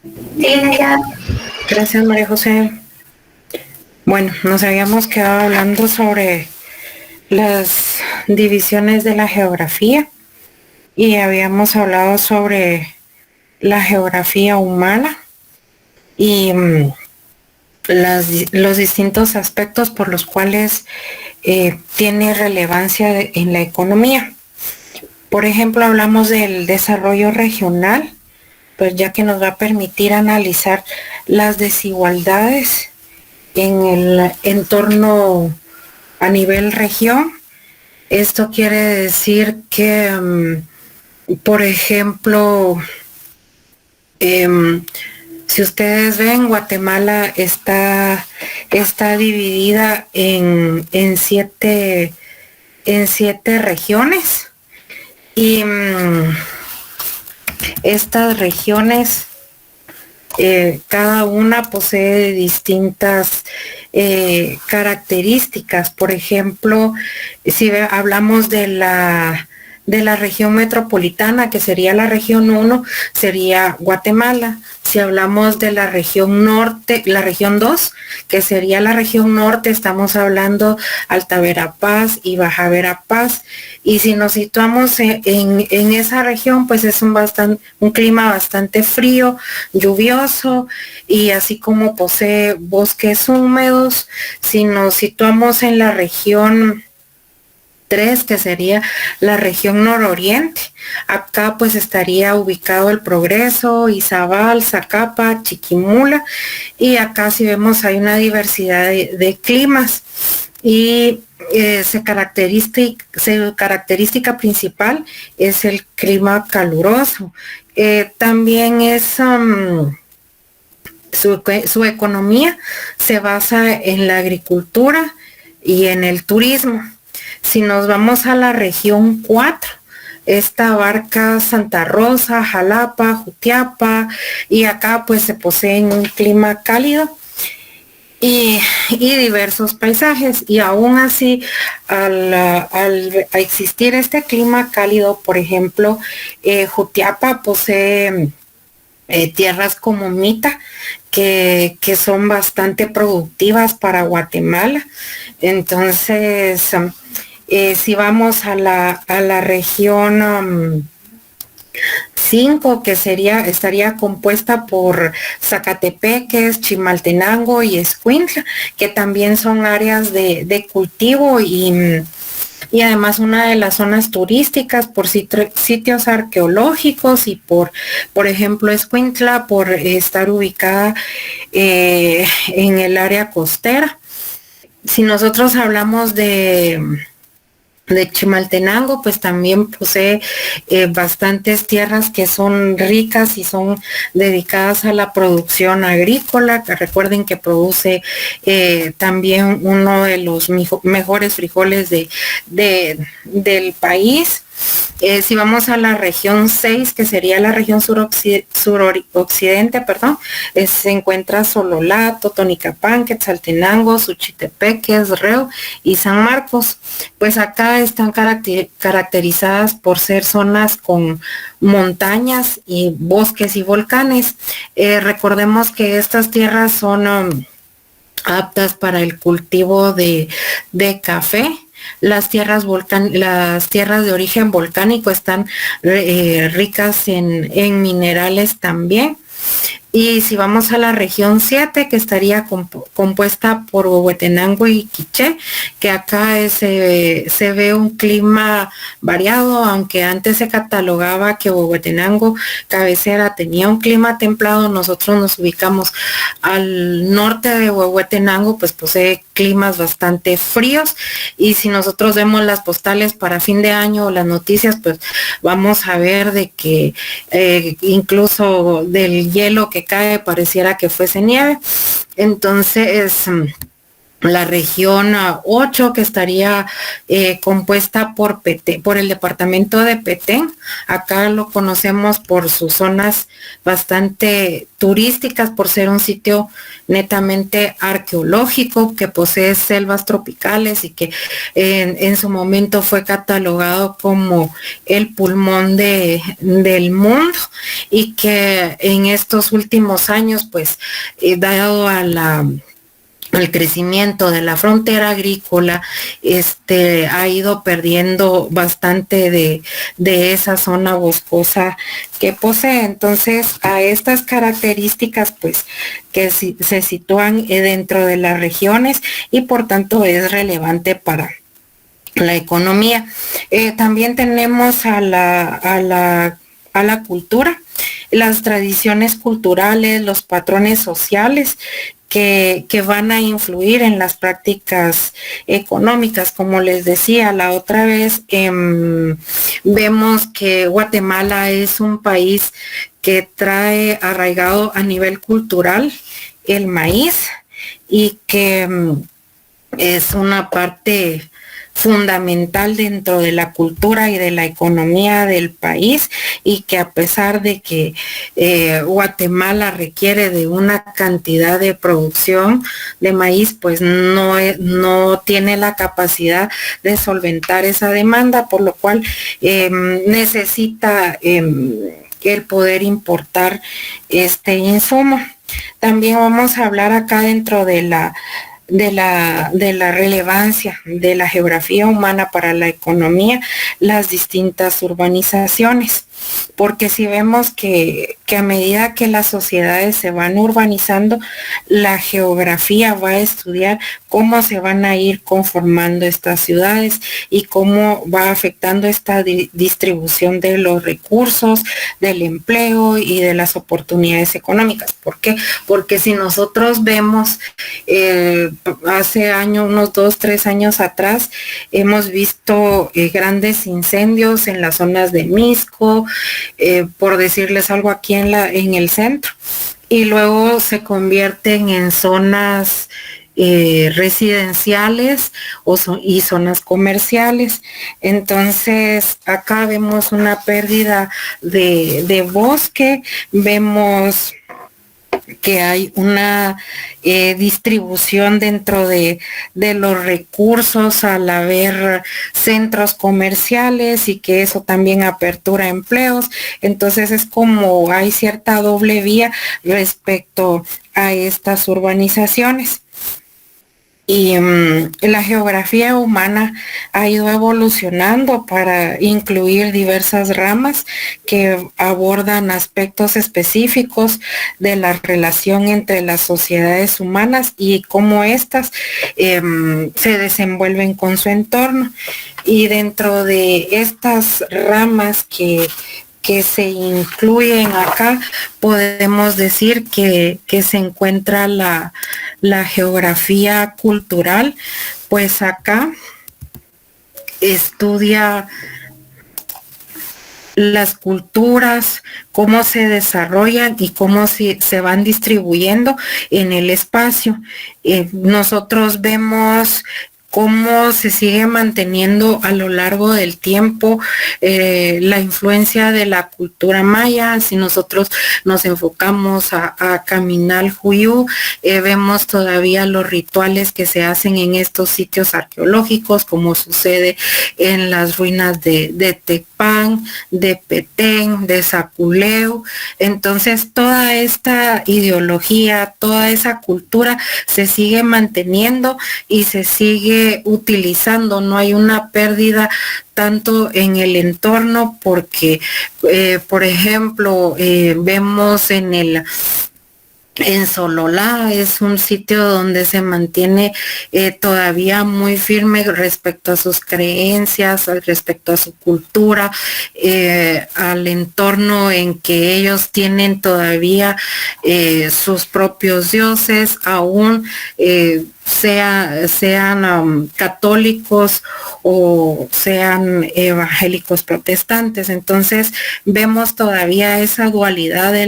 Sí, ya. Gracias, María José. Bueno, nos habíamos quedado hablando sobre las divisiones de la geografía y habíamos hablado sobre la geografía humana y los distintos aspectos por los cuales tiene relevancia en la economía. Por ejemplo, hablamos del desarrollo regional, pues ya que nos va a permitir analizar las desigualdades en el entorno a nivel región. Esto quiere decir que, por ejemplo, si ustedes ven, Guatemala está dividida en siete regiones y estas regiones cada una posee distintas características. Por ejemplo, si hablamos de la región metropolitana, que sería la región 1, sería Guatemala. Si hablamos de la región norte, la región 2, que sería la región norte, estamos hablando Alta Verapaz y Baja Verapaz. Y si nos situamos en esa región, pues es un clima bastante frío, lluvioso, y así como posee bosques húmedos. Si nos situamos en la región 3, que sería la región nororiente. Acá pues estaría ubicado El Progreso, Izabal, Zacapa, Chiquimula, y acá si vemos hay una diversidad de climas y su característica principal es el clima caluroso. También es su economía se basa en la agricultura y en el turismo. Si nos vamos a la región 4, esta abarca Santa Rosa, Jalapa, Jutiapa, y acá pues se poseen un clima cálido y diversos paisajes. Y aún así, al existir este clima cálido, por ejemplo, Jutiapa posee tierras como Mita, que son bastante productivas para Guatemala. Entonces, si vamos a la región 5, que estaría compuesta por Zacatepeques, Chimaltenango y Escuintla, que también son áreas de cultivo y además una de las zonas turísticas por sitios arqueológicos y por ejemplo, Escuintla, por estar ubicada en el área costera. Si nosotros hablamos de Chimaltenango, pues también posee bastantes tierras que son ricas y son dedicadas a la producción agrícola, que recuerden que produce también uno de los mejores frijoles del país. Si vamos a la región 6, que sería la región suroccidente, se encuentra Sololá, Totonicapán, Quetzaltenango, Suchitepeques, Reo y San Marcos. Pues acá están caracterizadas por ser zonas con montañas y bosques y volcanes. Recordemos que estas tierras son aptas para el cultivo de café. Las tierras de origen volcánico están ricas en minerales también. Y si vamos a la región 7, que estaría compuesta por Huehuetenango y Quiché, que acá se ve un clima variado, aunque antes se catalogaba que Huehuetenango cabecera tenía un clima templado. Nosotros nos ubicamos al norte de Huehuetenango, pues posee climas bastante fríos, y si nosotros vemos las postales para fin de año o las noticias, pues vamos a ver de que incluso del hielo que cae pareciera que fuese nieve. Entonces, la región 8, que estaría compuesta por Petén, por el departamento de Petén. Acá lo conocemos por sus zonas bastante turísticas, por ser un sitio netamente arqueológico, que posee selvas tropicales y que en su momento fue catalogado como el pulmón del mundo, y que en estos últimos años, pues, dado a el crecimiento de la frontera agrícola, ha ido perdiendo bastante de esa zona boscosa que posee. Entonces, a estas características, pues, que se sitúan dentro de las regiones, y por tanto es relevante para la economía. También tenemos a la cultura, las tradiciones culturales, los patrones sociales que van a influir en las prácticas económicas. Como les decía la otra vez, vemos que Guatemala es un país que trae arraigado a nivel cultural el maíz, y que es una parte fundamental dentro de la cultura y de la economía del país, y que a pesar de que Guatemala requiere de una cantidad de producción de maíz, pues no tiene la capacidad de solventar esa demanda, por lo cual necesita el poder importar este insumo. También vamos a hablar acá dentro de la relevancia de la geografía humana para la economía, las distintas urbanizaciones. Porque si vemos que a medida que las sociedades se van urbanizando, la geografía va a estudiar cómo se van a ir conformando estas ciudades y cómo va afectando esta distribución de los recursos, del empleo y de las oportunidades económicas. ¿Por qué? Porque si nosotros vemos hace años, unos 2, 3 años atrás, hemos visto grandes incendios en las zonas de Misco, por decirles algo, aquí en el centro, y luego se convierten en zonas residenciales y zonas comerciales. Entonces acá vemos una pérdida de bosque, vemos que hay una distribución dentro de los recursos al haber centros comerciales, y que eso también apertura empleos. Entonces es como hay cierta doble vía respecto a estas urbanizaciones. Y la geografía humana ha ido evolucionando para incluir diversas ramas que abordan aspectos específicos de la relación entre las sociedades humanas y cómo éstas se desenvuelven con su entorno. Y dentro de estas ramas que se incluyen acá, podemos decir que se encuentra la geografía cultural, pues acá estudia las culturas, cómo se desarrollan y cómo se van distribuyendo en el espacio. Nosotros vemos cómo se sigue manteniendo a lo largo del tiempo la influencia de la cultura maya. Si nosotros nos enfocamos a Caminal Juyú, vemos todavía los rituales que se hacen en estos sitios arqueológicos, como sucede en las ruinas de Tecpan, de Petén, de Saculeo. Entonces toda esta ideología, toda esa cultura se sigue manteniendo y se sigue utilizando. No hay una pérdida tanto en el entorno, porque por ejemplo vemos en Sololá, es un sitio donde se mantiene todavía muy firme respecto a sus creencias, respecto a su cultura, al entorno en que ellos tienen todavía sus propios dioses, aún sean católicos o sean evangélicos protestantes. Entonces vemos todavía esa dualidad de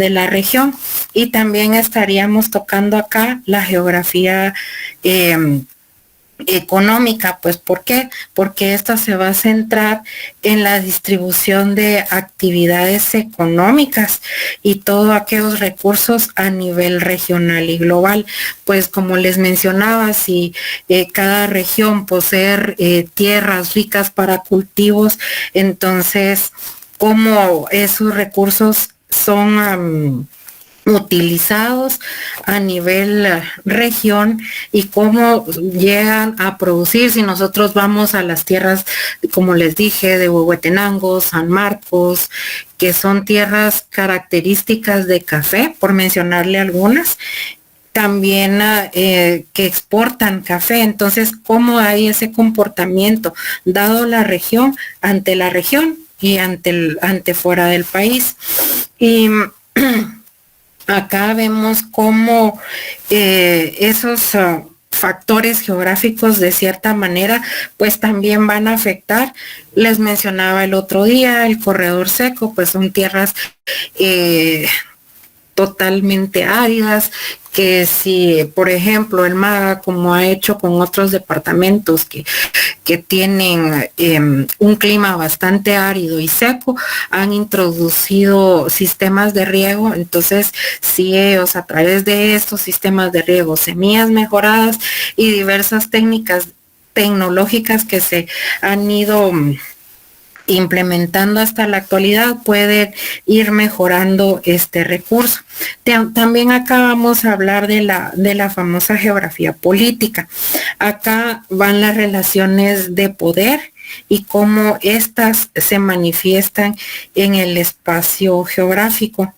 la región, y también estaríamos tocando acá la geografía económica. Pues ¿por qué? Porque esta se va a centrar en la distribución de actividades económicas y todos aquellos recursos a nivel regional y global. Pues como les mencionaba, si cada región posee tierras ricas para cultivos, entonces cómo esos recursos son utilizados a nivel región y cómo llegan a producir. Si nosotros vamos a las tierras, como les dije, de Huehuetenango, San Marcos, que son tierras características de café, por mencionarle algunas, también que exportan café. Entonces, ¿cómo hay ese comportamiento dado la región y ante fuera del país? Y acá vemos cómo esos factores geográficos de cierta manera pues también van a afectar. Les mencionaba el otro día el corredor seco, pues son tierras totalmente áridas, que si, por ejemplo, el MAGA, como ha hecho con otros departamentos que tienen un clima bastante árido y seco, han introducido sistemas de riego. Entonces, si ellos a través de estos sistemas de riego, semillas mejoradas y diversas técnicas tecnológicas que se han ido implementando hasta la actualidad, pueden ir mejorando este recurso. También acá vamos a hablar de la famosa geografía política. Acá van las relaciones de poder y cómo éstas se manifiestan en el espacio geográfico.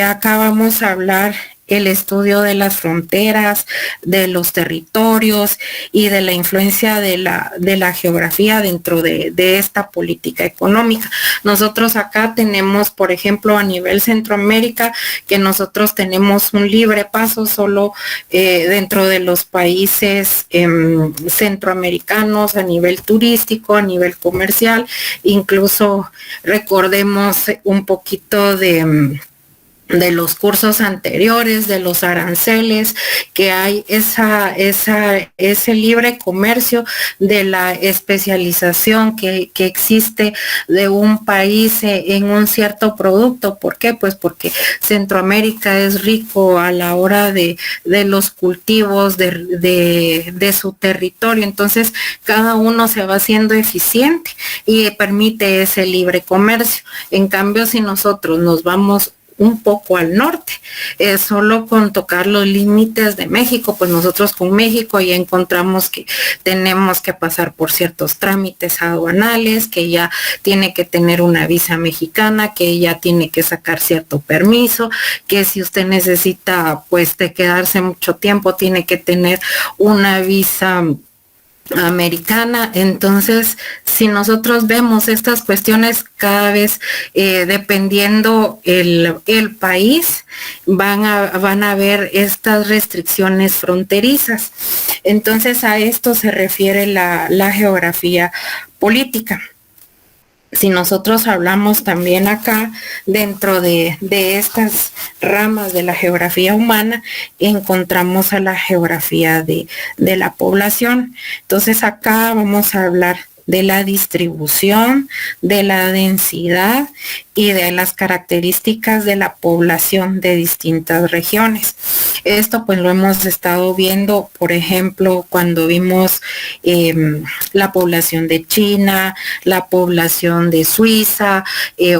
Acá vamos a hablar el estudio de las fronteras, de los territorios y de la influencia de la geografía dentro de esta política económica. Nosotros acá tenemos, por ejemplo, a nivel Centroamérica, que nosotros tenemos un libre paso solo dentro de los países centroamericanos a nivel turístico, a nivel comercial. Incluso recordemos un poquito de los cursos anteriores, de los aranceles, que hay ese libre comercio, de la especialización que existe de un país en un cierto producto. ¿Por qué? Pues porque Centroamérica es rico a la hora de los cultivos de su territorio. Entonces, cada uno se va haciendo eficiente y permite ese libre comercio. En cambio, si nosotros nos vamos un poco al norte, solo con tocar los límites de México, pues nosotros con México ya encontramos que tenemos que pasar por ciertos trámites aduanales, que ya tiene que tener una visa mexicana, que ya tiene que sacar cierto permiso, que si usted necesita pues de quedarse mucho tiempo, tiene que tener una visa americana. Entonces, si nosotros vemos estas cuestiones cada vez, dependiendo el país, van a haber estas restricciones fronterizas. Entonces, a esto se refiere la geografía política. Si nosotros hablamos también acá dentro de estas ramas de la geografía humana, encontramos a la geografía de la población. Entonces acá vamos a hablar de la distribución, de la densidad y de las características de la población de distintas regiones. Esto pues lo hemos estado viendo, por ejemplo, cuando vimos la población de China, la población de Suiza,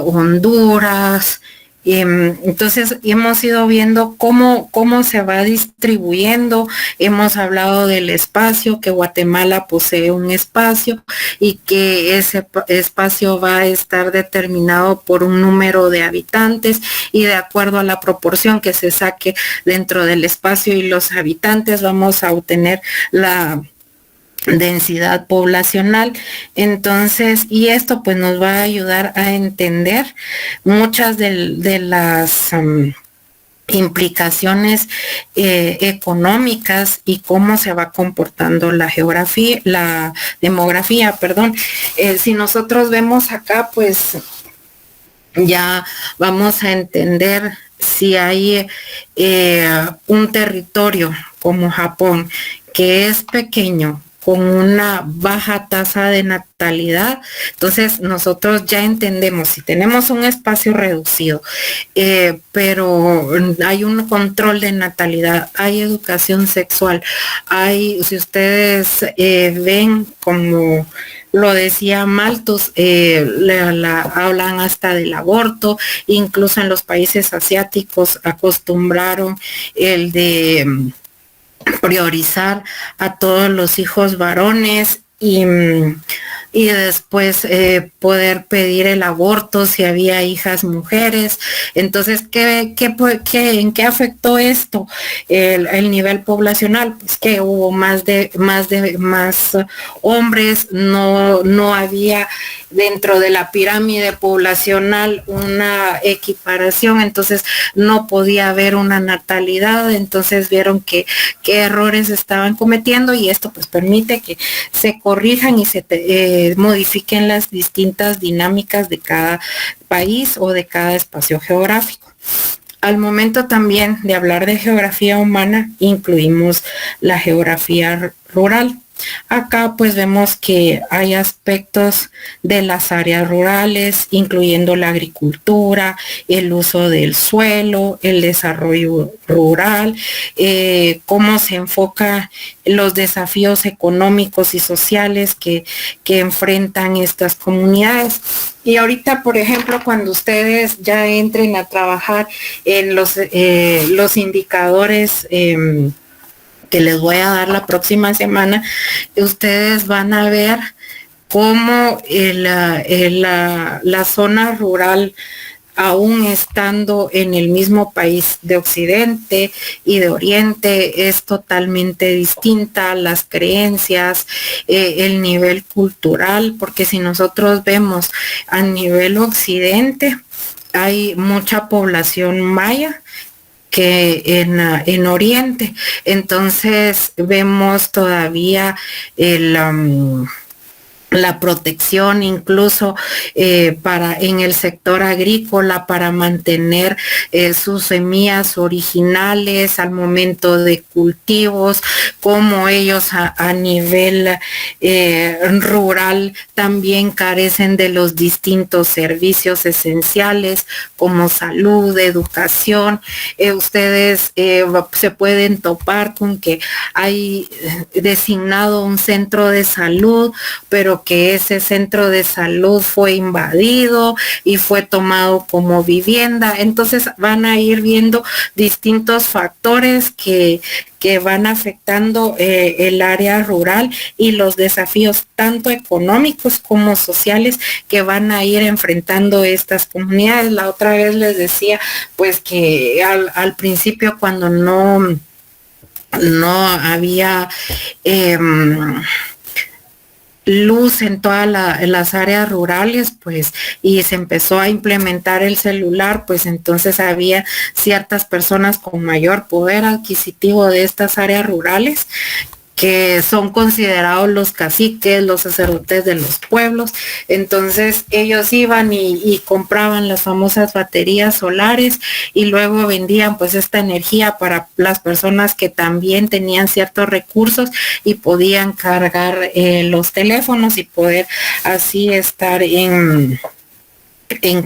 Honduras. Entonces hemos ido viendo cómo se va distribuyendo. Hemos hablado del espacio, que Guatemala posee un espacio y que ese espacio va a estar determinado por un número de habitantes, y de acuerdo a la proporción que se saque dentro del espacio y los habitantes vamos a obtener la densidad poblacional. Entonces, y esto pues nos va a ayudar a entender muchas de las implicaciones económicas y cómo se va comportando la demografía, perdón. Si nosotros vemos acá, pues ya vamos a entender si hay un territorio como Japón que es pequeño, con una baja tasa de natalidad, entonces nosotros ya entendemos, si tenemos un espacio reducido, pero hay un control de natalidad, hay educación sexual, si ustedes ven como lo decía Malthus, hablan hasta del aborto, incluso en los países asiáticos acostumbraron el de priorizar a todos los hijos varones y después poder pedir el aborto si había hijas mujeres. Entonces, ¿en qué afectó esto el nivel poblacional? Pues que hubo más hombres, no había dentro de la pirámide poblacional una equiparación, entonces no podía haber una natalidad, entonces vieron qué errores estaban cometiendo y esto pues permite que se corrijan y se modifiquen las distintas dinámicas de cada país o de cada espacio geográfico. Al momento también de hablar de geografía humana, incluimos la geografía rural. Acá pues vemos que hay aspectos de las áreas rurales, incluyendo la agricultura, el uso del suelo, el desarrollo rural, cómo se enfoca los desafíos económicos y sociales que enfrentan estas comunidades. Y ahorita, por ejemplo, cuando ustedes ya entren a trabajar en los indicadores que les voy a dar la próxima semana, ustedes van a ver cómo la zona rural, aún estando en el mismo país de Occidente y de Oriente, es totalmente distinta, las creencias, el nivel cultural, porque si nosotros vemos a nivel Occidente, hay mucha población maya que en Oriente. Entonces vemos todavía la protección incluso en el sector agrícola para mantener sus semillas originales al momento de cultivos, como ellos a nivel rural también carecen de los distintos servicios esenciales como salud, educación. Ustedes se pueden topar con que hay designado un centro de salud, pero que ese centro de salud fue invadido y fue tomado como vivienda. Entonces van a ir viendo distintos factores que van afectando el área rural y los desafíos tanto económicos como sociales que van a ir enfrentando estas comunidades. La otra vez les decía pues que al principio cuando no había luz en todas las áreas rurales, pues, y se empezó a implementar el celular, pues entonces había ciertas personas con mayor poder adquisitivo de estas áreas rurales que son considerados los caciques, los sacerdotes de los pueblos. Entonces ellos iban y compraban las famosas baterías solares y luego vendían pues esta energía para las personas que también tenían ciertos recursos y podían cargar los teléfonos y poder así estar en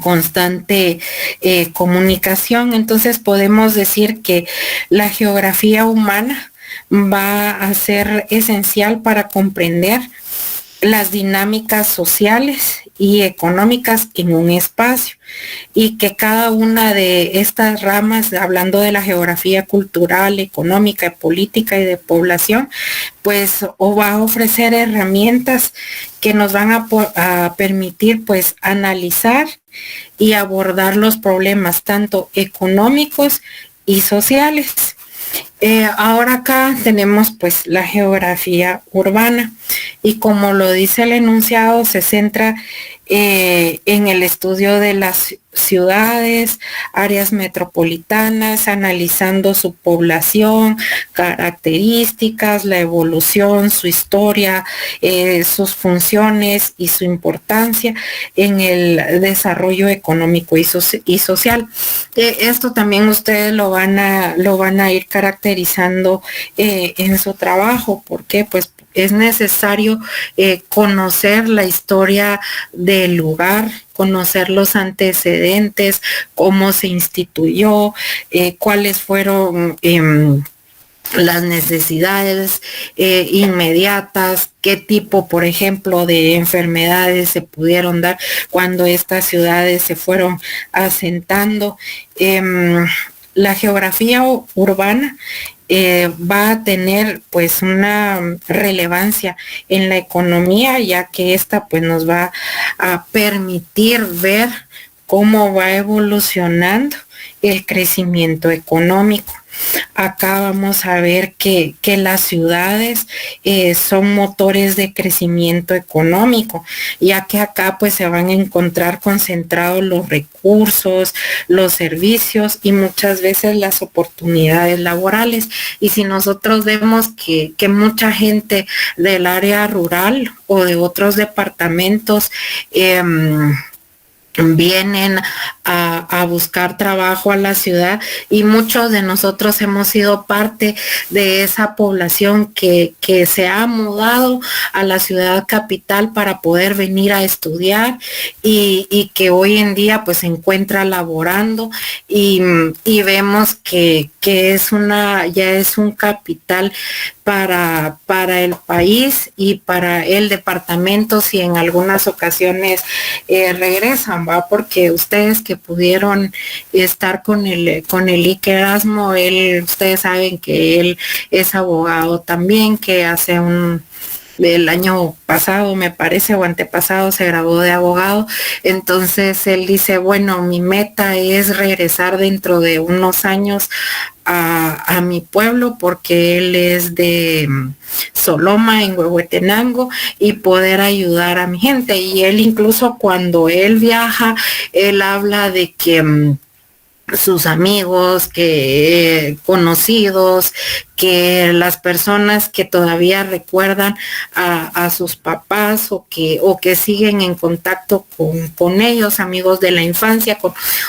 constante comunicación. Entonces podemos decir que la geografía humana va a ser esencial para comprender las dinámicas sociales y económicas en un espacio y que cada una de estas ramas, hablando de la geografía cultural, económica, política y de población, pues o va a ofrecer herramientas que nos van a permitir pues analizar y abordar los problemas tanto económicos y sociales. Ahora acá tenemos pues la geografía urbana y como lo dice el enunciado se centra en el estudio de las ciudades, áreas metropolitanas, analizando su población, características, la evolución, su historia, sus funciones y su importancia en el desarrollo económico y social. Esto también ustedes lo van a ir caracterizando en su trabajo, porque pues es necesario conocer la historia del lugar, conocer los antecedentes, cómo se instituyó, cuáles fueron las necesidades inmediatas, qué tipo, por ejemplo, de enfermedades se pudieron dar cuando estas ciudades se fueron asentando. La geografía urbana va a tener pues una relevancia en la economía, ya que esta pues nos va a permitir ver cómo va evolucionando el crecimiento económico. Acá vamos a ver que las ciudades son motores de crecimiento económico, ya que acá pues se van a encontrar concentrados los recursos, los servicios y muchas veces las oportunidades laborales. Y si nosotros vemos que mucha gente del área rural o de otros departamentos vienen a buscar trabajo a la ciudad, y muchos de nosotros hemos sido parte de esa población que se ha mudado a la ciudad capital para poder venir a estudiar y que hoy en día pues se encuentra laborando y vemos que ya es un capital para el país y para el departamento, si en algunas ocasiones regresan, ¿va? Porque ustedes que pudieron estar con el Iker Erasmo, ustedes saben que él es abogado también, que el año pasado, me parece, o antepasado, se graduó de abogado. Entonces él dice, bueno, mi meta es regresar dentro de unos años a mi pueblo, porque él es de Soloma, en Huehuetenango, y poder ayudar a mi gente. Y él incluso cuando él viaja, él habla de que sus amigos, conocidos, que las personas que todavía recuerdan a sus papás o que siguen en contacto con ellos, amigos de la infancia,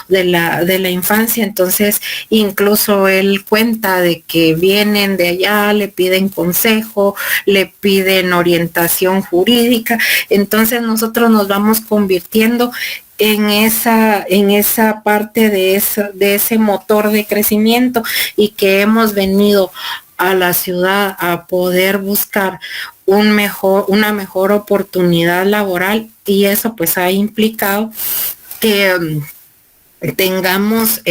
de la infancia. Entonces, incluso él cuenta de que vienen de allá, le piden consejo, le piden orientación jurídica. Entonces, nosotros nos vamos convirtiendo en esa parte de ese motor de crecimiento, y que hemos venido a la ciudad a poder buscar una mejor oportunidad laboral, y eso pues ha implicado que tengamos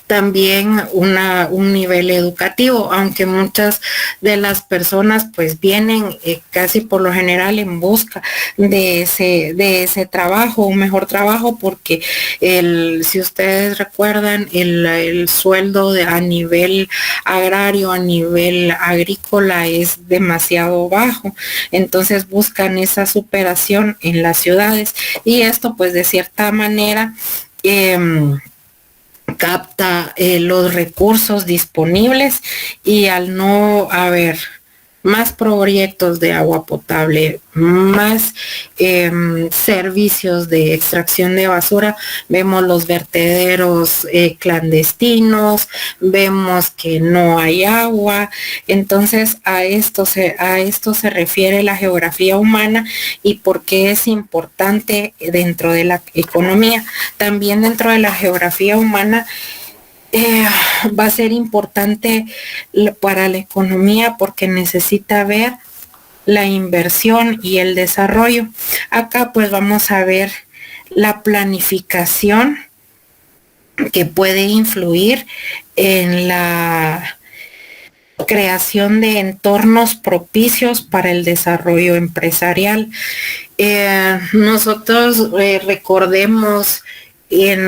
también un nivel educativo, aunque muchas de las personas pues vienen casi por lo general en busca de ese trabajo, un mejor trabajo, porque si ustedes recuerdan, el sueldo a nivel agrario, a nivel agrícola, es demasiado bajo. Entonces buscan esa superación en las ciudades, y esto pues de cierta manera capta los recursos disponibles, y al no haber más proyectos de agua potable, más servicios de extracción de basura, vemos los vertederos clandestinos, vemos que no hay agua. Entonces a esto se refiere la geografía humana, y por qué es importante dentro de la economía. También dentro de la geografía humana va a ser importante para la economía, porque necesita ver la inversión y el desarrollo. Acá pues vamos a ver la planificación que puede influir en la creación de entornos propicios para el desarrollo empresarial. Nosotros recordemos en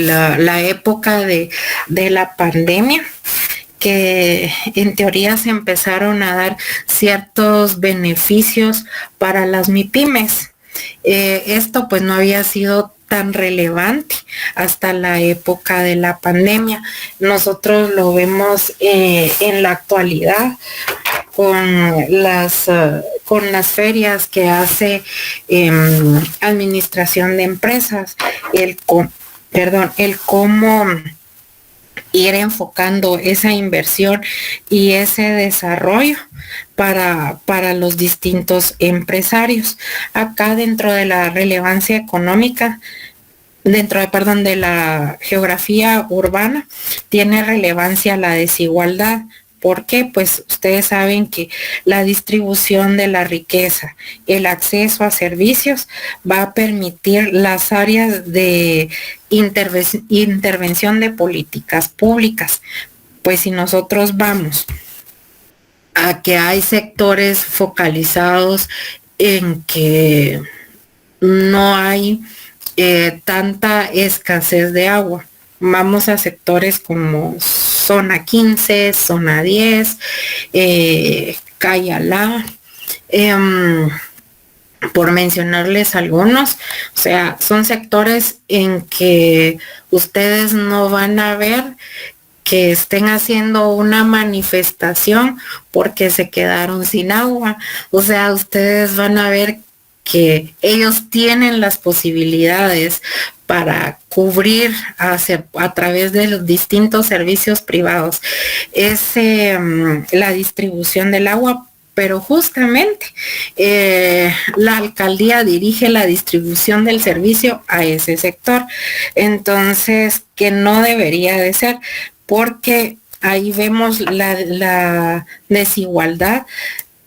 la época de la pandemia, que en teoría se empezaron a dar ciertos beneficios para las MIPYMES. Esto pues no había sido tan relevante hasta la época de la pandemia. Nosotros lo vemos en la actualidad con las ferias que hace administración de empresas, el cómo ir enfocando esa inversión y ese desarrollo para los distintos empresarios. Acá dentro de la relevancia económica, de la geografía urbana, tiene relevancia la desigualdad. ¿Por qué? Pues ustedes saben que la distribución de la riqueza, el acceso a servicios va a permitir las áreas de intervención de políticas públicas. Pues si nosotros vamos a que hay sectores focalizados en que no hay tanta escasez de agua. Vamos a sectores como zona 15, zona 10, Cayalá, por mencionarles algunos. O sea, son sectores en que ustedes no van a ver que estén haciendo una manifestación porque se quedaron sin agua. O sea, ustedes van a ver que ellos tienen las posibilidades para cubrir a través de los distintos servicios privados la distribución del agua, pero justamente la alcaldía dirige la distribución del servicio a ese sector. Entonces, que no debería de ser, porque ahí vemos la desigualdad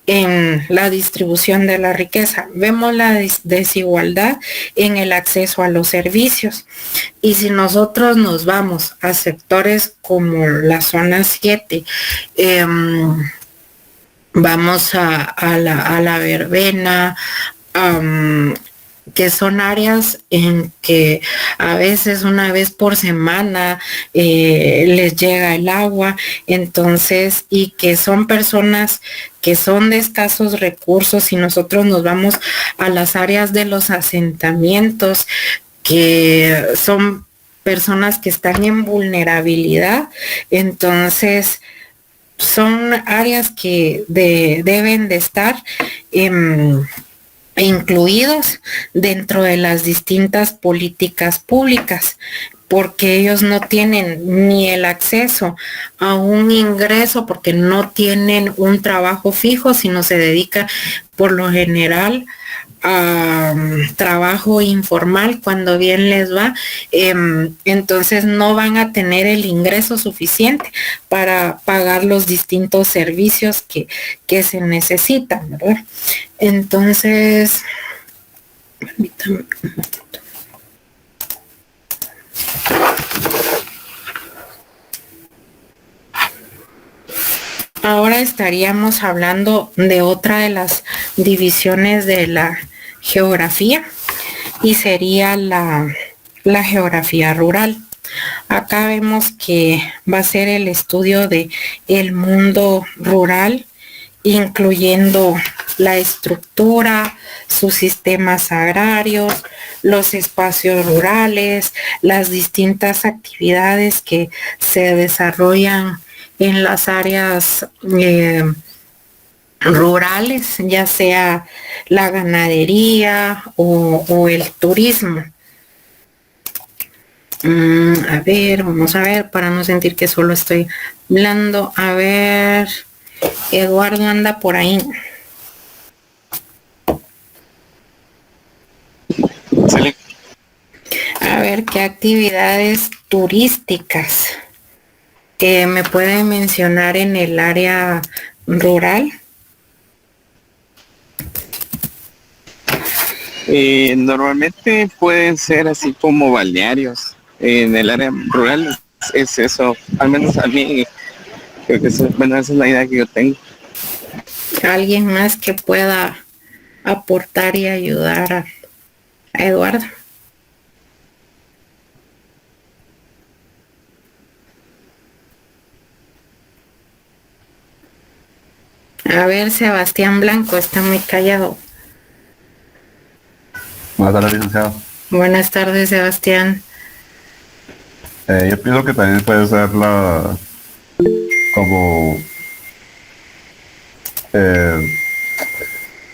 en la distribución de la riqueza, vemos la desigualdad en el acceso a los servicios. Y si nosotros nos vamos a sectores como la zona 7, vamos a la verbena, que son áreas en que a veces una vez por semana les llega el agua, entonces, y que son personas que son de escasos recursos. Y nosotros nos vamos a las áreas de los asentamientos, que son personas que están en vulnerabilidad, entonces son áreas que deben de estar incluidos dentro de las distintas políticas públicas, porque ellos no tienen ni el acceso a un ingreso, porque no tienen un trabajo fijo, sino se dedican por lo general a trabajo informal cuando bien les va. Entonces no van a tener el ingreso suficiente para pagar los distintos servicios que se necesitan, ¿verdad? Entonces, permítame un momento. Ahora estaríamos hablando de otra de las divisiones de la geografía, y sería la geografía rural. Acá vemos que va a ser el estudio de el mundo rural, incluyendo la estructura, sus sistemas agrarios, los espacios rurales, las distintas actividades que se desarrollan en las áreas rurales, ya sea la ganadería o el turismo. A ver, vamos a ver, para no sentir que solo estoy hablando. A ver, Eduardo anda por ahí. Sale. A ver, ¿qué actividades turísticas que me pueden mencionar en el área rural? Normalmente pueden ser así como balnearios. En el área rural es eso, al menos a mí creo que eso, bueno, esa es la idea que yo tengo. ¿Alguien más que pueda aportar y ayudar a Eduardo? A ver, Sebastián Blanco está muy callado. Buenas tardes, licenciado. Buenas tardes, Sebastián. Yo pienso que también puede ser como,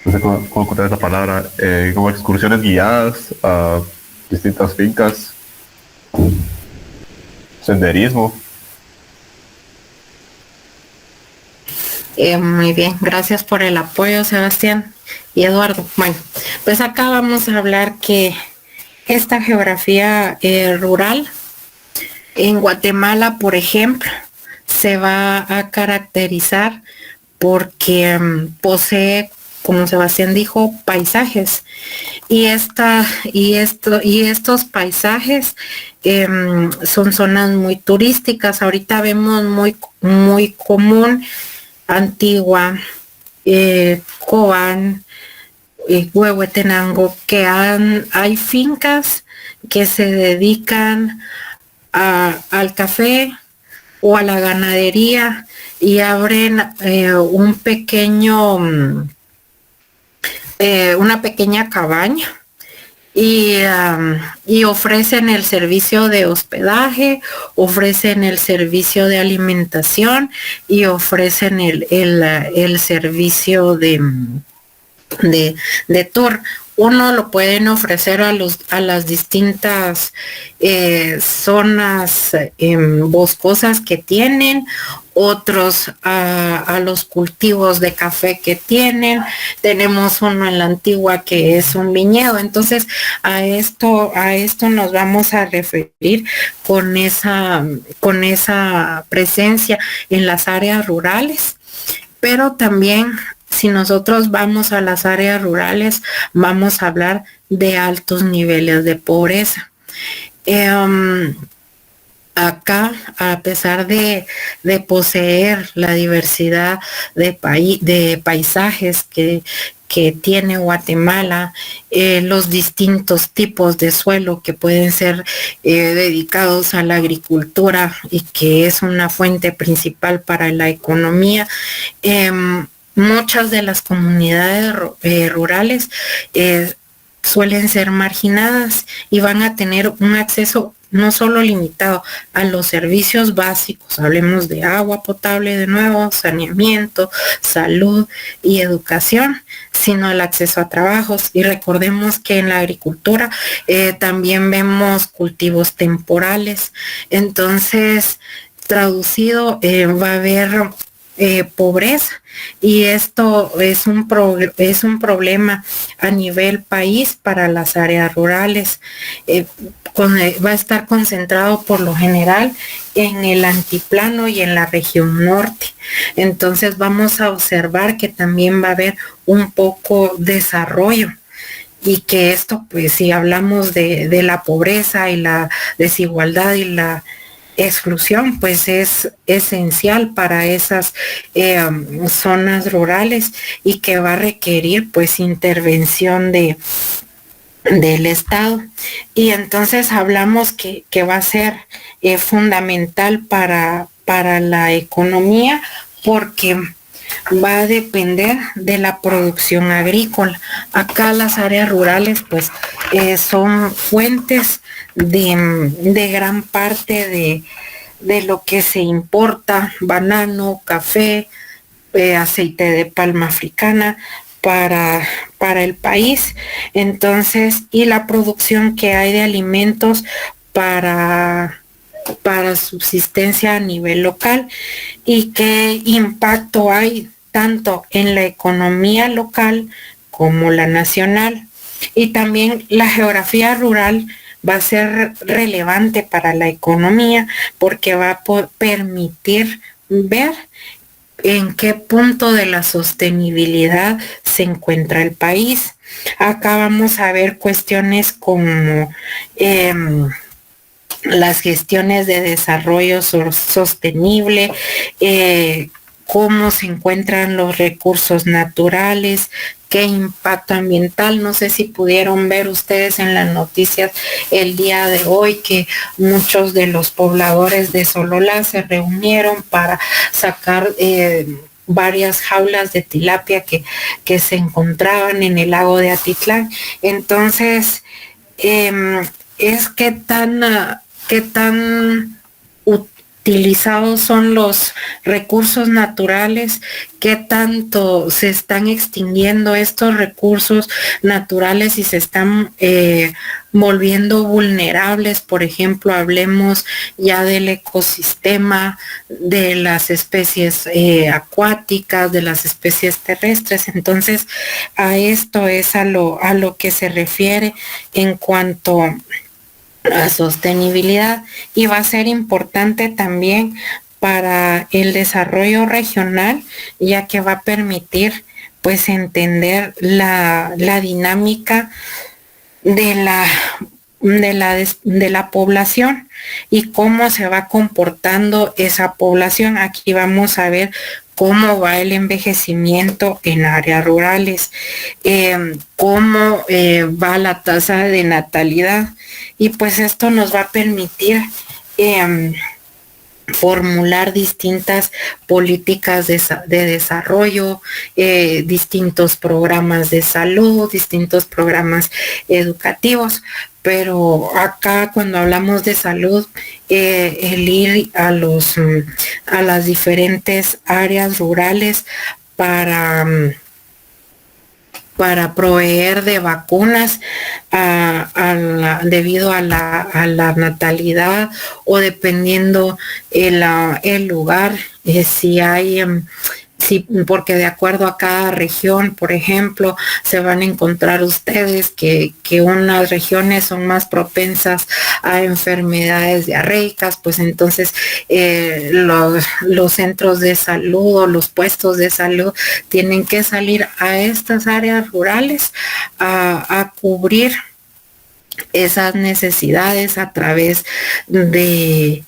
no sé cómo encontrar esa palabra, como excursiones guiadas a distintas fincas, senderismo. Muy bien, gracias por el apoyo, Sebastián y Eduardo. Bueno, pues acá vamos a hablar que esta geografía rural en Guatemala, por ejemplo, se va a caracterizar porque posee, como Sebastián dijo, paisajes. Y estos paisajes son zonas muy turísticas. Ahorita vemos muy común Antigua, Cobán, Huehuetenango, que hay fincas que se dedican al café o a la ganadería y abren una pequeña cabaña y ofrecen el servicio de hospedaje, ofrecen el servicio de alimentación y ofrecen el servicio de tour. Uno lo pueden ofrecer a las distintas zonas boscosas que tienen, otros a los cultivos de café que tienen. Tenemos uno en la Antigua que es un viñedo. Entonces a esto nos vamos a referir con esa presencia en las áreas rurales, pero también si nosotros vamos a las áreas rurales, vamos a hablar de altos niveles de pobreza. Acá, a pesar de poseer la diversidad de paisajes que tiene Guatemala, los distintos tipos de suelo que pueden ser dedicados a la agricultura y que es una fuente principal para la economía, muchas de las comunidades rurales suelen ser marginadas y van a tener un acceso no solo limitado a los servicios básicos, hablemos de agua potable de nuevo, saneamiento, salud y educación, sino el acceso a trabajos. Y recordemos que en la agricultura también vemos cultivos temporales. Entonces, traducido, va a haber pobreza, y esto es un problema a nivel país para las áreas rurales. Va a estar concentrado por lo general en el altiplano y en la región norte. Entonces vamos a observar que también va a haber un poco desarrollo, y que esto, pues si hablamos de la pobreza y la desigualdad y la exclusión, pues es esencial para esas zonas rurales, y que va a requerir pues intervención del Estado. Y entonces hablamos que va a ser fundamental para la economía, porque va a depender de la producción agrícola. Acá las áreas rurales pues son fuentes de gran parte de lo que se importa: banano, café, aceite de palma africana para el país. Entonces, y la producción que hay de alimentos para subsistencia a nivel local, y qué impacto hay tanto en la economía local como la nacional. Y también la geografía rural va a ser relevante para la economía, porque va a permitir ver en qué punto de la sostenibilidad se encuentra el país. Acá vamos a ver cuestiones como las gestiones de desarrollo sostenible, cómo se encuentran los recursos naturales, qué impacto ambiental. No sé si pudieron ver ustedes en las noticias el día de hoy que muchos de los pobladores de Sololá se reunieron para sacar varias jaulas de tilapia que se encontraban en el lago de Atitlán. Entonces, es qué tan utilizados son los recursos naturales, qué tanto se están extinguiendo estos recursos naturales y se están volviendo vulnerables. Por ejemplo, hablemos ya del ecosistema, de las especies acuáticas, de las especies terrestres. Entonces, a esto es a lo que se refiere en cuanto a sostenibilidad, y va a ser importante también para el desarrollo regional, ya que va a permitir pues entender la dinámica de la población y cómo se va comportando esa población. Aquí vamos a ver cómo va el envejecimiento en áreas rurales, cómo va la tasa de natalidad, y pues esto nos va a permitir formular distintas políticas de desarrollo, distintos programas de salud, distintos programas educativos. Pero acá cuando hablamos de salud, el ir a las diferentes áreas rurales para proveer de vacunas debido a la natalidad, o dependiendo el lugar, si hay sí, porque de acuerdo a cada región, por ejemplo, se van a encontrar ustedes que unas regiones son más propensas a enfermedades diarreicas, pues entonces los centros de salud o los puestos de salud tienen que salir a estas áreas rurales a cubrir esas necesidades a través de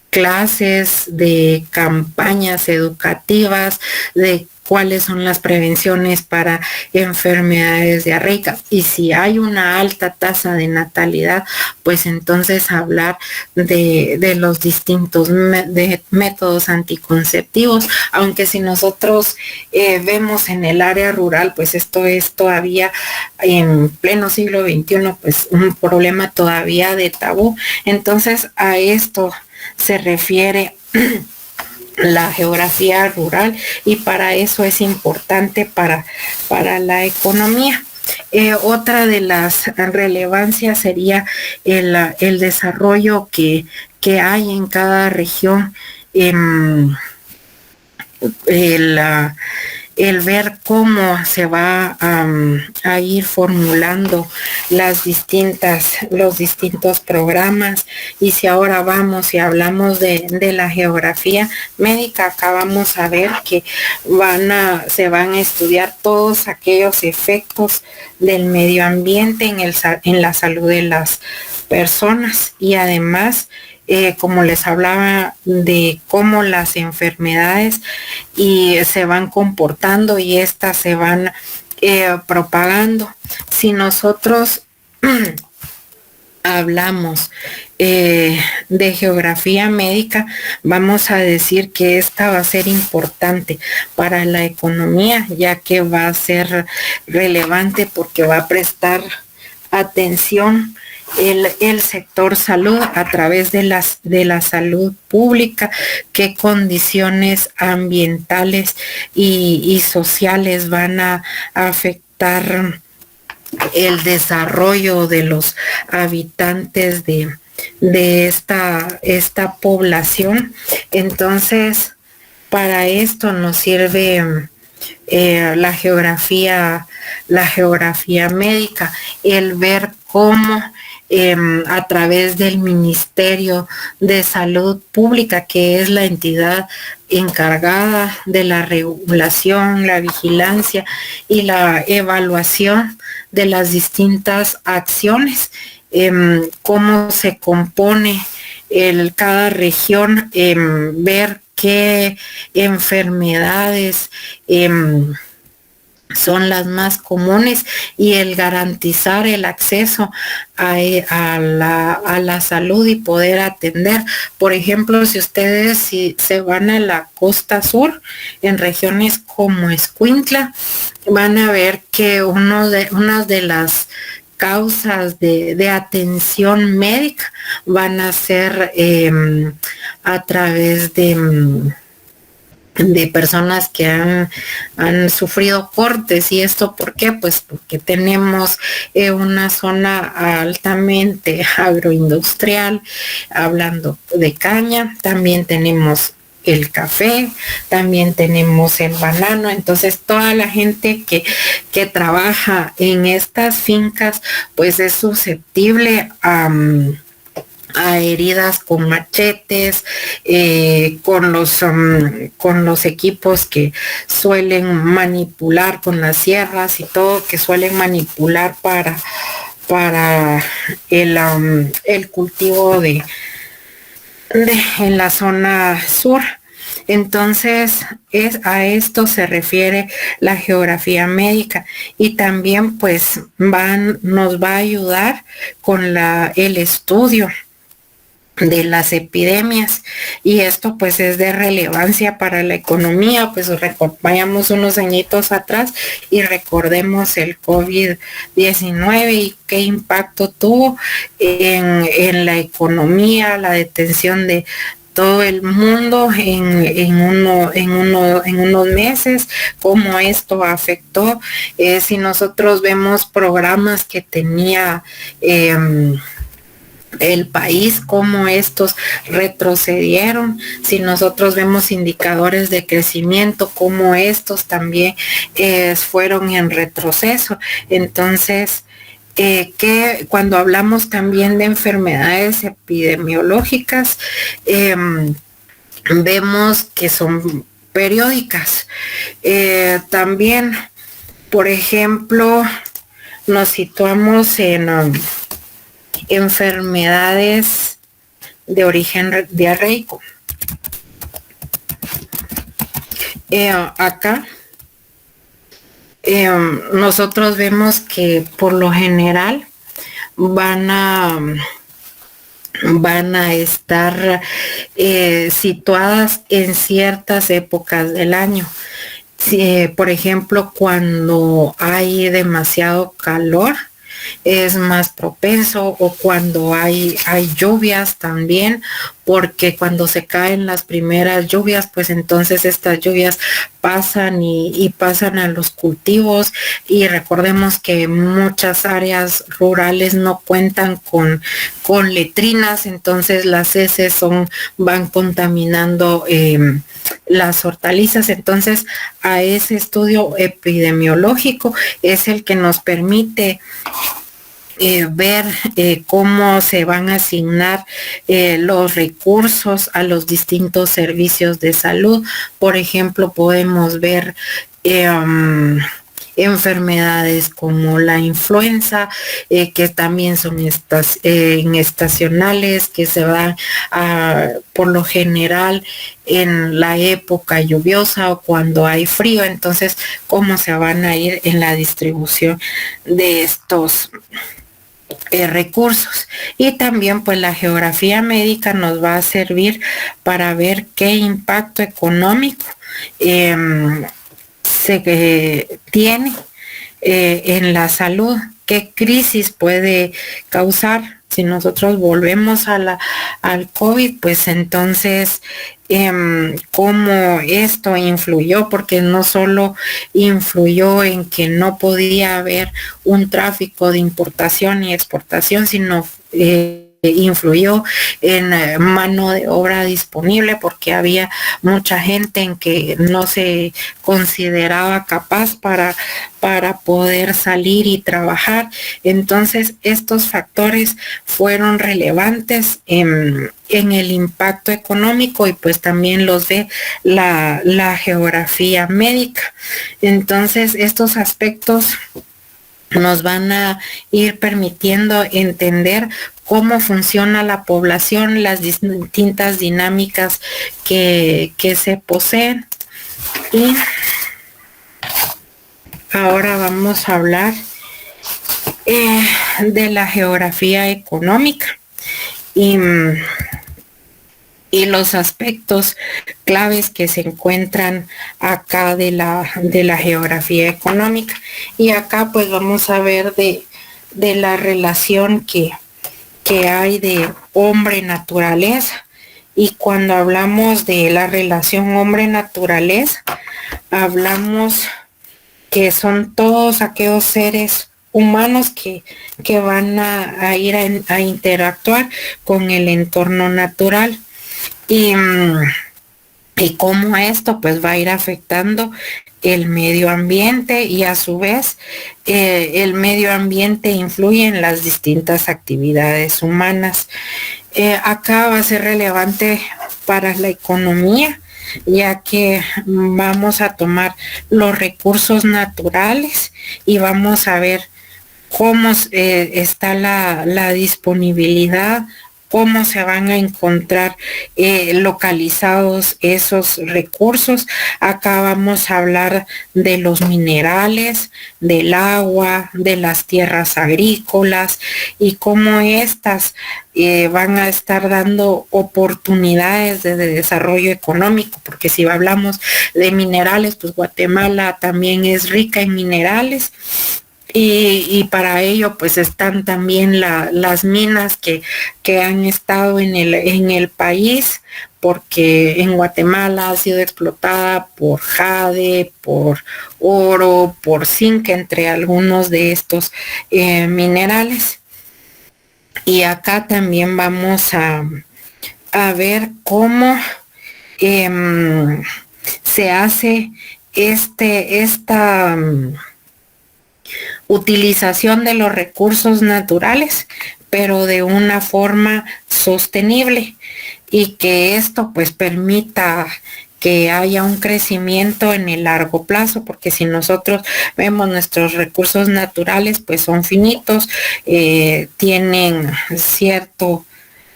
clases, de campañas educativas, de cuáles son las prevenciones para enfermedades diarreicas. Y si hay una alta tasa de natalidad, pues entonces hablar de los distintos métodos anticonceptivos, aunque si nosotros vemos en el área rural, pues esto es todavía en pleno siglo XXI, pues un problema todavía de tabú. Entonces a esto se refiere la geografía rural, y para eso es importante para la economía. Otra de las relevancias sería el desarrollo que hay en cada región, el ver cómo se va a ir formulando los distintos programas. Y si ahora vamos y hablamos de la geografía médica, acá vamos a ver que se van a estudiar todos aquellos efectos del medio ambiente en la salud de las personas, y además como les hablaba, de cómo las enfermedades se van comportando y estas se van propagando. Si nosotros hablamos de geografía médica, vamos a decir que esta va a ser importante para la economía, ya que va a ser relevante porque va a prestar atención el sector salud a través de la salud pública, qué condiciones ambientales y sociales van a afectar el desarrollo de los habitantes de esta población. Entonces, para esto nos sirve la geografía médica, el ver cómo a través del Ministerio de Salud Pública, que es la entidad encargada de la regulación, la vigilancia y la evaluación de las distintas acciones, cómo se compone cada región, ver qué enfermedades son las más comunes, y el garantizar el acceso a la salud y poder atender. Por ejemplo, si se van a la costa sur, en regiones como Escuintla, van a ver que una de las causas de atención médica van a ser a través de personas que han sufrido cortes. ¿Y esto por qué? Pues porque tenemos una zona altamente agroindustrial, hablando de caña, también tenemos el café, también tenemos el banano. Entonces toda la gente que trabaja en estas fincas pues es susceptible a heridas con machetes, con los equipos que suelen manipular, con las sierras y todo, que suelen manipular para el cultivo en la zona sur. Entonces, a esto se refiere la geografía médica, y también pues nos va a ayudar con el estudio de las epidemias, y esto pues es de relevancia para la economía. Pues vayamos unos añitos atrás y recordemos el COVID-19 y qué impacto tuvo en la economía, la detención de todo el mundo en unos meses, cómo esto afectó. Si nosotros vemos programas que tenía el país, cómo estos retrocedieron, si nosotros vemos indicadores de crecimiento, cómo estos también fueron en retroceso. Entonces, que cuando hablamos también de enfermedades epidemiológicas, vemos que son periódicas. También, por ejemplo, nos situamos en enfermedades de origen diarreico. Acá nosotros vemos que por lo general van a estar situadas en ciertas épocas del año. Por ejemplo, cuando hay demasiado calor, es más propenso, o cuando hay lluvias también, porque cuando se caen las primeras lluvias, pues entonces estas lluvias pasan y pasan a los cultivos, y recordemos que muchas áreas rurales no cuentan con letrinas, entonces las heces van contaminando las hortalizas. Entonces, a ese estudio epidemiológico es el que nos permite ver cómo se van a asignar los recursos a los distintos servicios de salud. Por ejemplo, podemos ver enfermedades como la influenza, que también son estacionales, que se dan por lo general en la época lluviosa o cuando hay frío. Entonces, cómo se van a ir en la distribución de estos recursos. Y también pues la geografía médica nos va a servir para ver qué impacto económico se tiene en la salud, qué crisis puede causar. Si nosotros volvemos al COVID, pues entonces cómo esto influyó, porque no solo influyó en que no podía haber un tráfico de importación y exportación, sino influyó en mano de obra disponible, porque había mucha gente en que no se consideraba capaz para poder salir y trabajar. Entonces, estos factores fueron relevantes en el impacto económico, y pues también los ve la geografía médica. Entonces, estos aspectos nos van a ir permitiendo entender cómo funciona la población, las distintas dinámicas que se poseen. Y ahora vamos a hablar de la geografía económica y, y los aspectos claves que se encuentran acá de la geografía económica. Y acá pues vamos a ver de la relación que hay de hombre-naturaleza. Y cuando hablamos de la relación hombre-naturaleza, hablamos que son todos aquellos seres humanos que van a ir a interactuar con el entorno natural. Y cómo esto pues va a ir afectando el medio ambiente y a su vez el medio ambiente influye en las distintas actividades humanas. Acá va a ser relevante para la economía, ya que vamos a tomar los recursos naturales y vamos a ver cómo está la disponibilidad, cómo se van a encontrar localizados esos recursos. Acá vamos a hablar de los minerales, del agua, de las tierras agrícolas y cómo estas van a estar dando oportunidades de desarrollo económico, porque si hablamos de minerales, pues Guatemala también es rica en minerales. Y para ello pues están también las minas que han estado en el país, porque en Guatemala ha sido explotada por jade, por oro, por zinc, entre algunos de estos minerales. Y acá también vamos a ver cómo se hace esta utilización de los recursos naturales, pero de una forma sostenible y que esto pues permita que haya un crecimiento en el largo plazo, porque si nosotros vemos nuestros recursos naturales pues son finitos, tienen cierto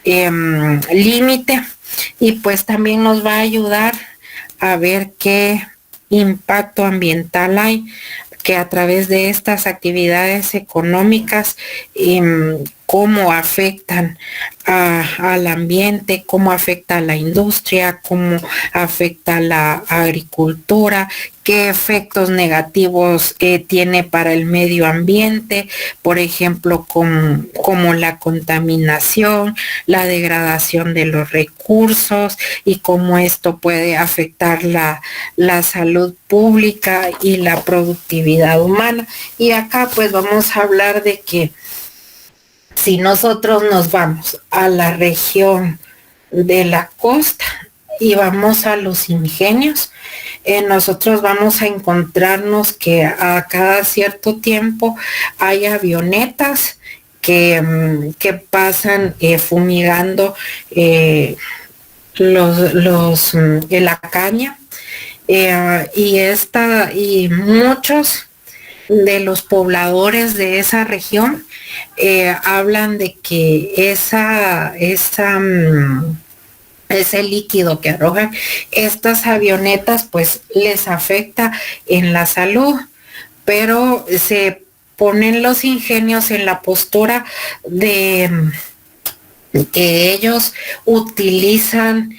límite y pues también nos va a ayudar a ver qué impacto ambiental hay, que a través de estas actividades económicas, cómo afectan al ambiente, cómo afecta a la industria, cómo afecta a la agricultura, qué efectos negativos tiene para el medio ambiente, por ejemplo, como la contaminación, la degradación de los recursos y cómo esto puede afectar la salud pública y la productividad humana. Y acá pues vamos a hablar de que si nosotros nos vamos a la región de la costa y vamos a los ingenios, nosotros vamos a encontrarnos que a cada cierto tiempo hay avionetas que pasan fumigando la caña y muchos de los pobladores de esa región hablan de que ese líquido que arrojan estas avionetas pues les afecta en la salud, pero se ponen los ingenios en la postura de que ellos utilizan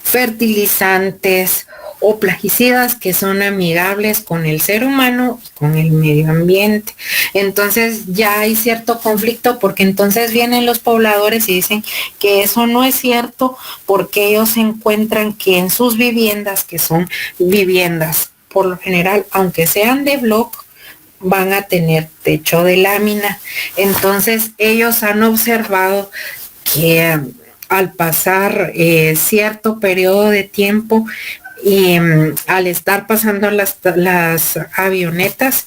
fertilizantes o plaguicidas que son amigables con el ser humano y con el medio ambiente. Entonces ya hay cierto conflicto porque entonces vienen los pobladores y dicen que eso no es cierto porque ellos encuentran que en sus viviendas, que son viviendas por lo general, aunque sean de bloc, van a tener techo de lámina. Entonces ellos han observado que al pasar cierto periodo de tiempo y al estar pasando las avionetas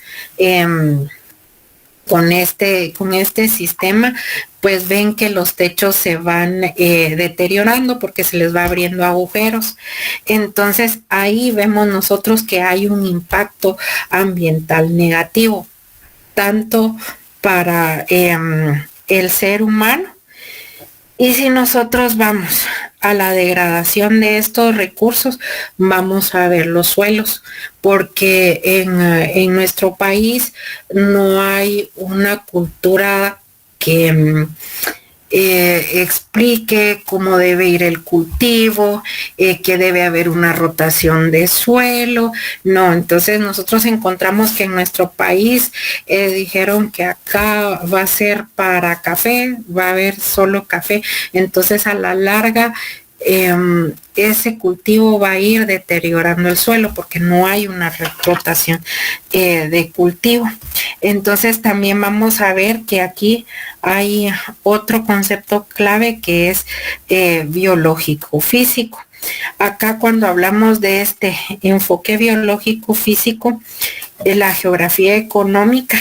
con este sistema, pues ven que los techos se van deteriorando porque se les va abriendo agujeros. Entonces ahí vemos nosotros que hay un impacto ambiental negativo, tanto para el ser humano Y si nosotros vamos a la degradación de estos recursos, vamos a ver los suelos, porque en nuestro país no hay una cultura que explique cómo debe ir el cultivo, que debe haber una rotación de suelo. No, entonces nosotros encontramos que en nuestro país dijeron que acá va a ser para café, va a haber solo café, entonces a la larga ese cultivo va a ir deteriorando el suelo porque no hay una rotación de cultivo. Entonces también vamos a ver que aquí hay otro concepto clave que es biológico físico. Acá cuando hablamos de este enfoque biológico físico, la geografía económica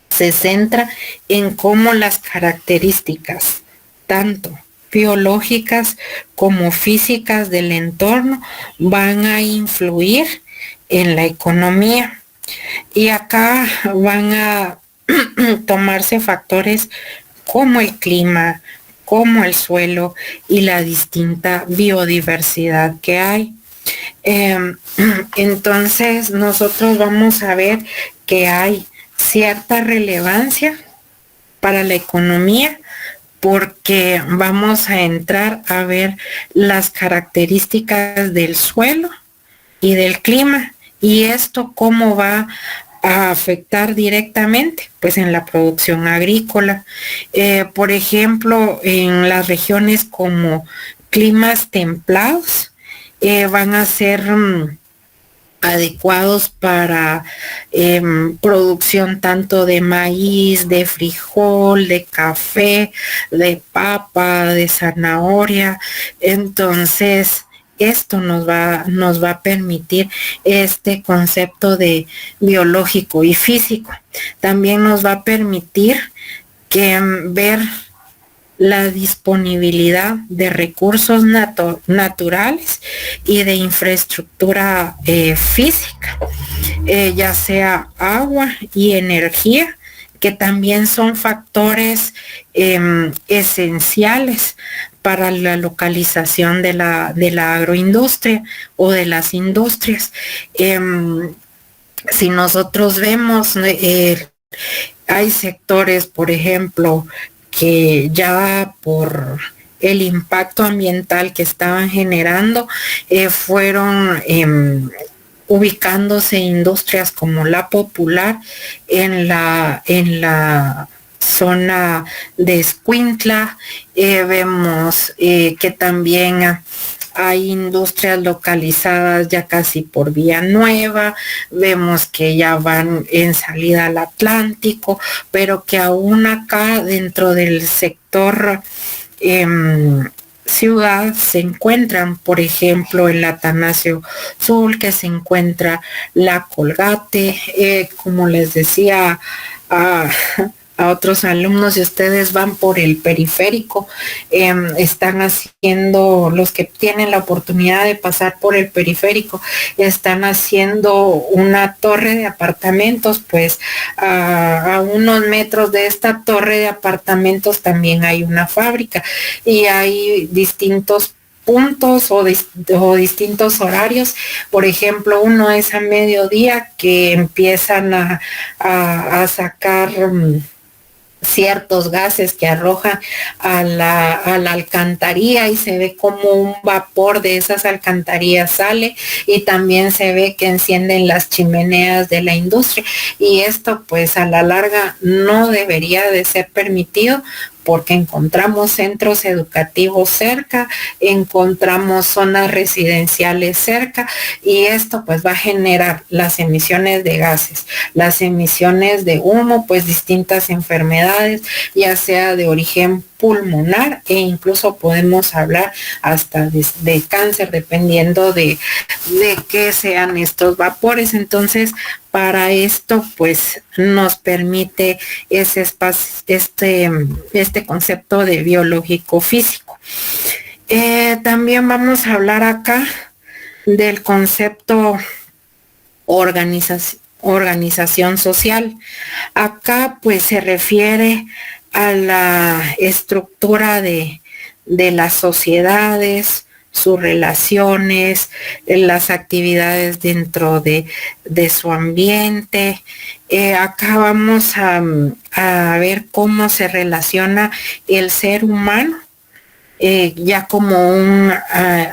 se centra en cómo las características tanto biológicas como físicas del entorno van a influir en la economía. Y acá van a tomarse factores como el clima, como el suelo y la distinta biodiversidad que hay. Entonces nosotros vamos a ver que hay cierta relevancia para la economía porque vamos a entrar a ver las características del suelo y del clima y esto cómo va a afectar directamente pues en la producción agrícola. Por ejemplo, en las regiones como climas templados van a ser adecuados para producción tanto de maíz, de frijol, de café, de papa, de zanahoria. Entonces, esto nos va a permitir este concepto de biológico y físico. También nos va a permitir ver la disponibilidad de recursos naturales y de infraestructura física, ya sea agua y energía, que también son factores esenciales para la localización de la agroindustria o de las industrias. Si nosotros vemos, hay sectores, por ejemplo, que ya por el impacto ambiental que estaban generando, fueron ubicándose industrias como la Popular en la zona de Escuintla. Vemos que también hay industrias localizadas ya casi por Villanueva, vemos que ya van en salida al Atlántico, pero que aún acá dentro del sector ciudad se encuentran, por ejemplo, en la Atanasio Sul, que se encuentra la Colgate, como les decía a otros alumnos, si ustedes van por el periférico, están haciendo, los que tienen la oportunidad de pasar por el periférico, están haciendo una torre de apartamentos, pues a unos metros de esta torre de apartamentos también hay una fábrica y hay distintos puntos o distintos horarios. Por ejemplo, uno es a mediodía que empiezan a sacar ciertos gases que arrojan a la alcantarilla y se ve como un vapor de esas alcantarillas sale y también se ve que encienden las chimeneas de la industria y esto pues a la larga no debería de ser permitido porque encontramos centros educativos cerca, encontramos zonas residenciales cerca y esto pues va a generar las emisiones de gases, las emisiones de humo, pues distintas enfermedades, ya sea de origen pulmonar e incluso podemos hablar hasta de cáncer dependiendo de qué sean estos vapores. Entonces, para esto, pues nos permite ese espacio, este concepto de biológico físico. También vamos a hablar acá del concepto organización social. Acá pues se refiere a la estructura de las sociedades, sus relaciones, las actividades dentro de su ambiente. Acá vamos a ver cómo se relaciona el ser humano ya como un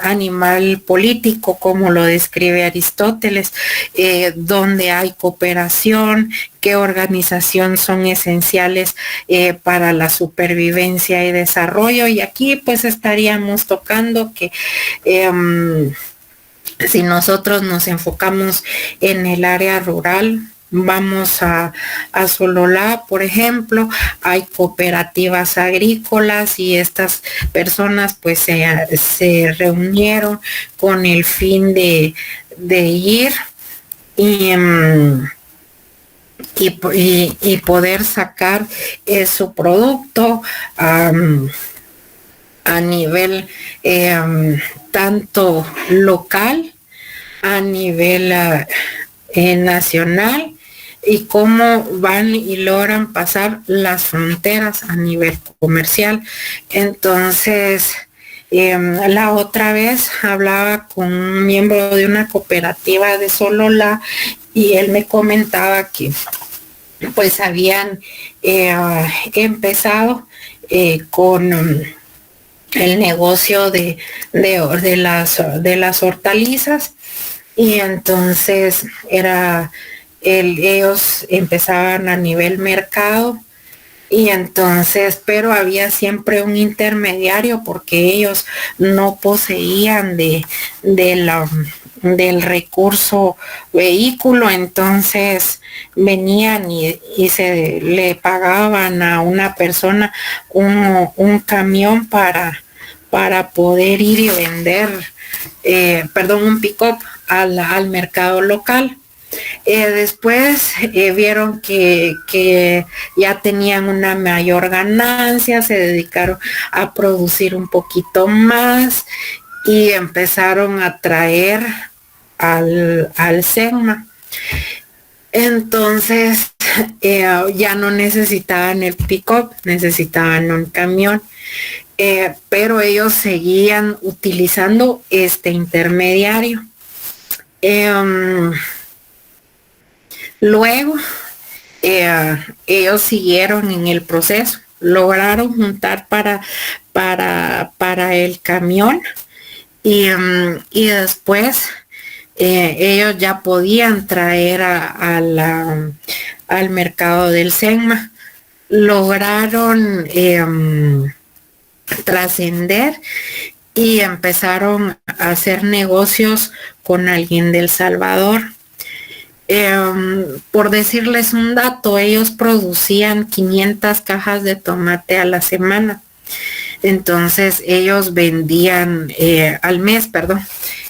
animal político, como lo describe Aristóteles, donde hay cooperación, qué organización son esenciales para la supervivencia y desarrollo. Y aquí pues estaríamos tocando que si nosotros nos enfocamos en el área rural, vamos a Sololá, por ejemplo, hay cooperativas agrícolas y estas personas pues se reunieron con el fin de ir y poder sacar su producto a nivel tanto local, a nivel nacional, y cómo van y logran pasar las fronteras a nivel comercial. Entonces, la otra vez hablaba con un miembro de una cooperativa de Sololá y él me comentaba que pues habían empezado con el negocio de las hortalizas, y entonces ellos empezaban a nivel mercado, y entonces, pero había siempre un intermediario porque ellos no poseían del recurso vehículo. Entonces venían y se le pagaban a una persona un camión para poder ir y vender, un pick-up al mercado local. Después vieron que ya tenían una mayor ganancia, se dedicaron a producir un poquito más y empezaron a traer al SEGMA. Entonces ya no necesitaban el pick-up, necesitaban un camión. Pero ellos seguían utilizando este intermediario. Luego, ellos siguieron en el proceso, lograron juntar para el camión, y después ellos ya podían traer al mercado del SEGMA. Lograron trascender y empezaron a hacer negocios con alguien del Salvador. Por decirles un dato, ellos producían 500 cajas de tomate a la semana. Entonces ellos vendían al mes,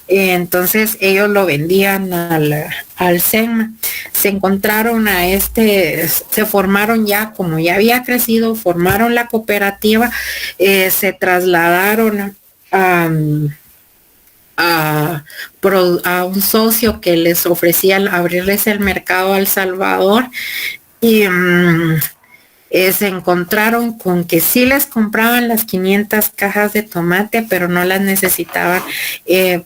entonces ellos lo vendían al SEGMA. Se encontraron se formaron ya, como ya había crecido, formaron la cooperativa, se trasladaron a un socio que les ofrecía abrirles el mercado al Salvador, y se encontraron con que sí les compraban las 500 cajas de tomate, pero no las necesitaban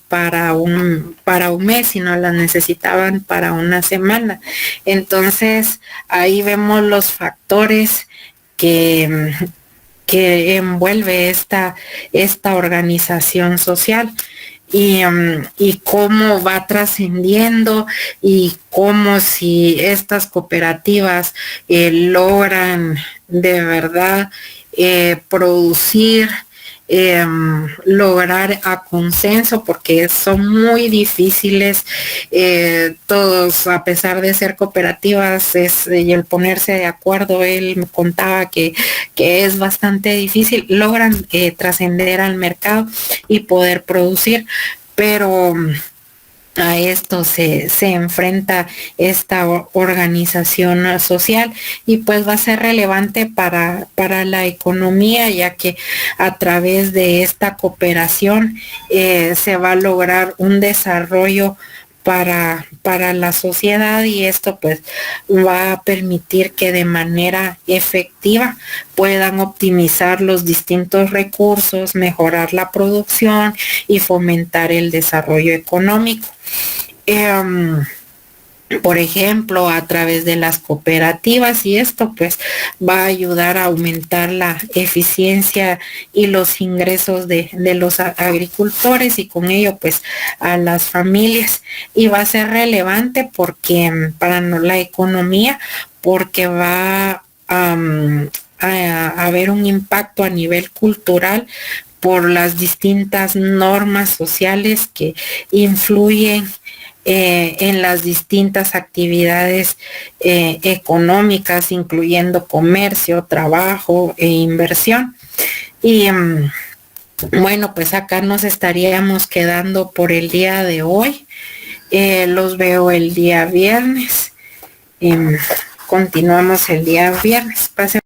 para un mes, sino las necesitaban para una semana. Entonces ahí vemos los factores que envuelve esta organización social. Y cómo va trascendiendo, y cómo si estas cooperativas logran de verdad producir, lograr a consenso, porque son muy difíciles todos, a pesar de ser cooperativas, y el ponerse de acuerdo. Él me contaba que es bastante difícil, logran trascender al mercado y poder producir, pero a esto se enfrenta esta organización social, y pues va a ser relevante para la economía, ya que a través de esta cooperación se va a lograr un desarrollo para la sociedad, y esto pues va a permitir que de manera efectiva puedan optimizar los distintos recursos, mejorar la producción y fomentar el desarrollo económico. Por ejemplo, a través de las cooperativas, y esto pues va a ayudar a aumentar la eficiencia y los ingresos de los agricultores, y con ello pues a las familias, y va a ser relevante porque para la economía, porque va a haber un impacto a nivel cultural por las distintas normas sociales que influyen en las distintas actividades económicas, incluyendo comercio, trabajo e inversión. Y bueno, pues acá nos estaríamos quedando por el día de hoy. Los veo el día viernes. Continuamos el día viernes. Pasen